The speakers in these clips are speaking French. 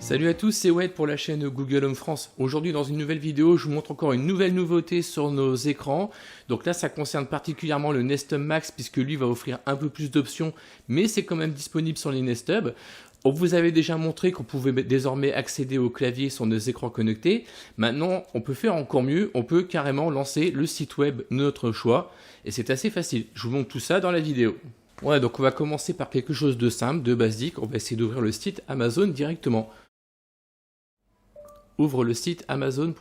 Salut à tous, c'est Wade pour la chaîne Google Home France. Aujourd'hui dans une nouvelle vidéo, je vous montre encore une nouvelle nouveauté sur nos écrans. Donc là, ça concerne particulièrement le Nest Hub Max puisque lui va offrir un peu plus d'options, mais c'est quand même disponible sur les Nest Hub. On vous avait déjà montré qu'on pouvait désormais accéder au clavier sur nos écrans connectés. Maintenant, on peut faire encore mieux, on peut carrément lancer le site web de notre choix. Et c'est assez facile, je vous montre tout ça dans la vidéo. Ouais, donc on va commencer par quelque chose de simple, de basique. On va essayer d'ouvrir le site Amazon directement. Ouvre le site amazon.fr.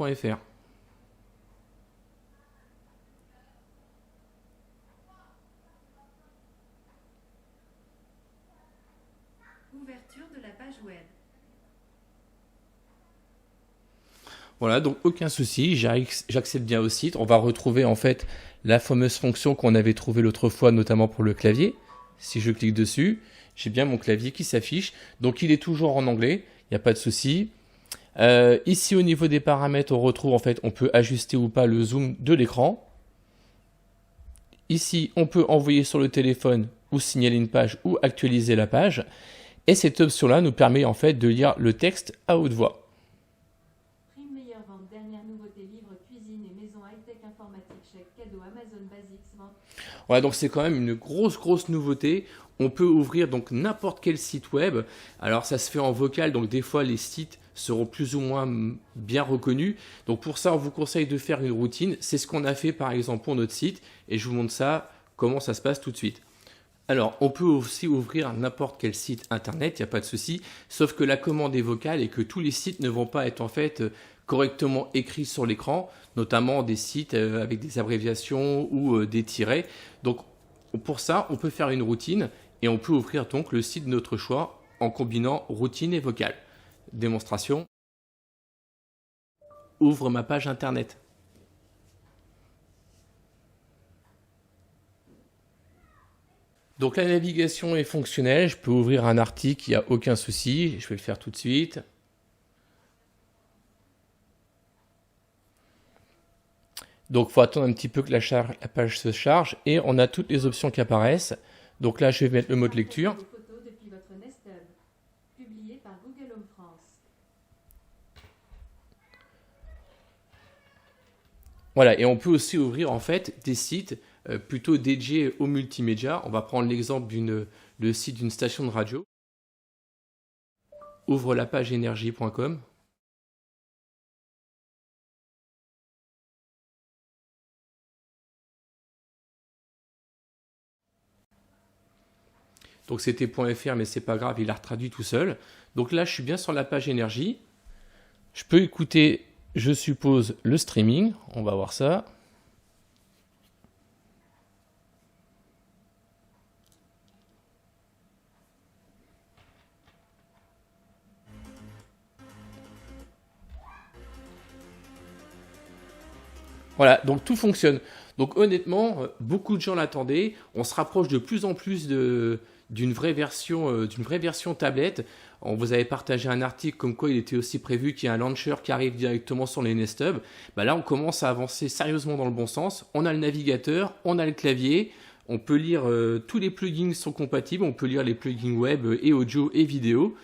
Ouverture de la page web. Voilà, donc aucun souci, j'accède bien au site. On va retrouver en fait la fameuse fonction qu'on avait trouvée l'autre fois, notamment pour le clavier. Si je clique dessus, j'ai bien mon clavier qui s'affiche. Donc il est toujours en anglais, il n'y a pas de souci. Ici au niveau des paramètres, on retrouve en fait, on peut ajuster ou pas le zoom de l'écran. Ici, on peut envoyer sur le téléphone ou signaler une page ou actualiser la page. Et cette option-là nous permet en fait de lire le texte à haute voix. Prime meilleure vente, dernière nouveauté, livres, cuisine et maison high-tech informatique, chèque, cadeau, Amazon Basics, vente. Ouais, donc c'est quand même une grosse nouveauté. On peut ouvrir donc n'importe quel site web. Alors ça se fait en vocal, donc des fois les sites seront plus ou moins bien reconnus. Donc pour ça, on vous conseille de faire une routine. C'est ce qu'on a fait par exemple pour notre site. Et je vous montre ça, comment ça se passe tout de suite. Alors, on peut aussi ouvrir n'importe quel site internet, il n'y a pas de souci, sauf que la commande est vocale et que tous les sites ne vont pas être en fait correctement écrits sur l'écran, notamment des sites avec des abréviations ou des tirets. Donc, pour ça, on peut faire une routine et on peut ouvrir donc le site de notre choix en combinant routine et vocale. Démonstration. Ouvre ma page internet. Donc la navigation est fonctionnelle, je peux ouvrir un article, il n'y a aucun souci, je vais le faire tout de suite. Donc il faut attendre un petit peu que la page se charge et on a toutes les options qui apparaissent. Donc là je vais mettre le mode lecture. Des photos depuis votre Nest Hub. Publié par Google Home France. Voilà, et on peut aussi ouvrir en fait des sites plutôt dédiés au multimédia. On va prendre l'exemple le site d'une station de radio. Ouvre la page énergie.com. Donc c'était .fr mais c'est pas grave, il a retraduit tout seul. Donc là je suis bien sur la page énergie. Je peux écouter, je suppose, le streaming. On va voir ça. Voilà, donc tout fonctionne. Donc honnêtement, beaucoup de gens l'attendaient. On se rapproche de plus en plus d'une vraie version tablette. On vous avait partagé un article comme quoi il était aussi prévu qu'il y ait un launcher qui arrive directement sur les Nest Hub. Bah là, on commence à avancer sérieusement dans le bon sens. On a le navigateur, on a le clavier. On peut lire, tous les plugins sont compatibles. On peut lire les plugins web et audio et vidéo.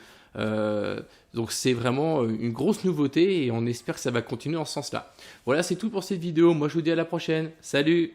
Donc c'est vraiment une grosse nouveauté et on espère que ça va continuer en ce sens-là. Voilà, c'est tout pour cette vidéo. Moi, je vous dis à la prochaine. Salut!